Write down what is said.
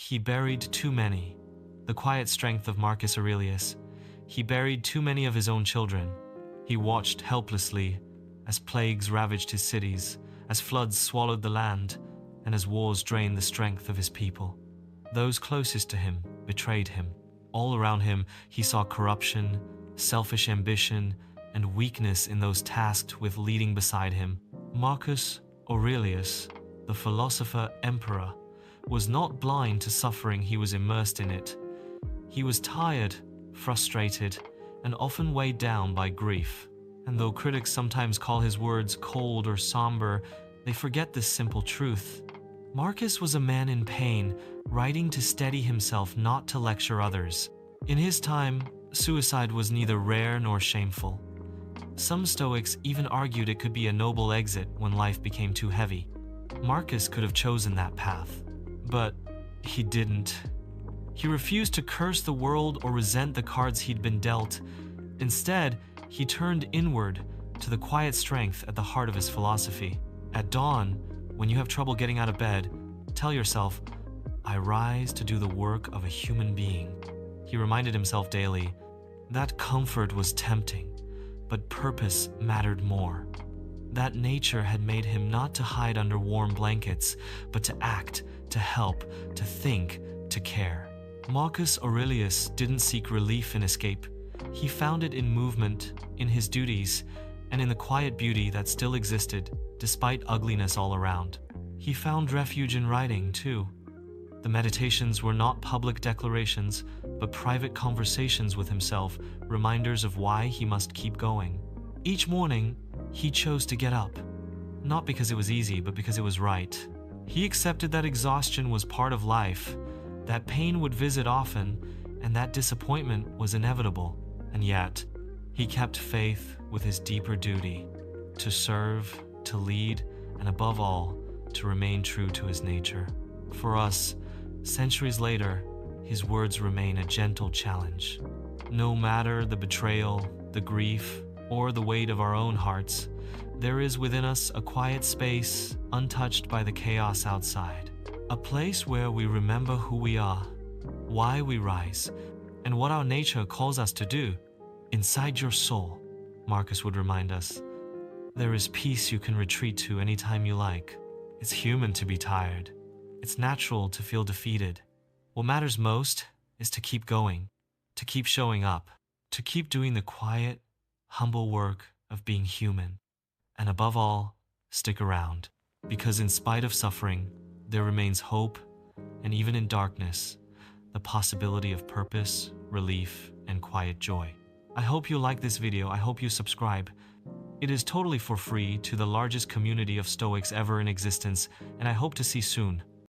He buried too many. The quiet strength of Marcus Aurelius. He buried too many of his own children. He watched helplessly as plagues ravaged his cities, as floods swallowed the land, and as wars drained the strength of his people. Those closest to him betrayed him. All around him, he saw corruption, selfish ambition, and weakness in those tasked with leading beside him. Marcus Aurelius, the philosopher-emperor, was not blind to suffering. He was immersed in it. He was tired, frustrated, and often weighed down by grief. And though critics sometimes call his words cold or somber, they forget this simple truth. Marcus was a man in pain, writing to steady himself, not to lecture others. In his time, suicide was neither rare nor shameful. Some Stoics even argued it could be a noble exit when life became too heavy. Marcus could have chosen that path, but he didn't. He refused to curse the world or resent the cards he'd been dealt. Instead, he turned inward to the quiet strength at the heart of his philosophy. At dawn, when you have trouble getting out of bed, tell yourself, "I rise to do the work of a human being." He reminded himself daily that comfort was tempting, but purpose mattered more. That nature had made him not to hide under warm blankets, but to act, to help, to think, to care. Marcus Aurelius didn't seek relief in escape. He found it in movement, in his duties, and in the quiet beauty that still existed, despite ugliness all around. He found refuge in writing, too. The meditations were not public declarations, but private conversations with himself, reminders of why he must keep going. Each morning, he chose to get up, not because it was easy, but because it was right. He accepted that exhaustion was part of life, that pain would visit often, and that disappointment was inevitable. And yet, he kept faith with his deeper duty, to serve, to lead, and above all, to remain true to his nature. For us, centuries later, his words remain a gentle challenge. No matter the betrayal, the grief, or the weight of our own hearts, there is within us a quiet space untouched by the chaos outside. A place where we remember who we are, why we rise, and what our nature calls us to do. Inside your soul, Marcus would remind us, there is peace you can retreat to anytime you like. It's human to be tired. It's natural to feel defeated. What matters most is to keep going, to keep showing up, to keep doing the quiet, humble work of being human. And above all, stick around, because in spite of suffering, there remains hope, and even in darkness, the possibility of purpose, relief, and quiet joy. I hope you like this video. I hope you subscribe. It is totally for free to the largest community of Stoics ever in existence, and I hope to see you soon.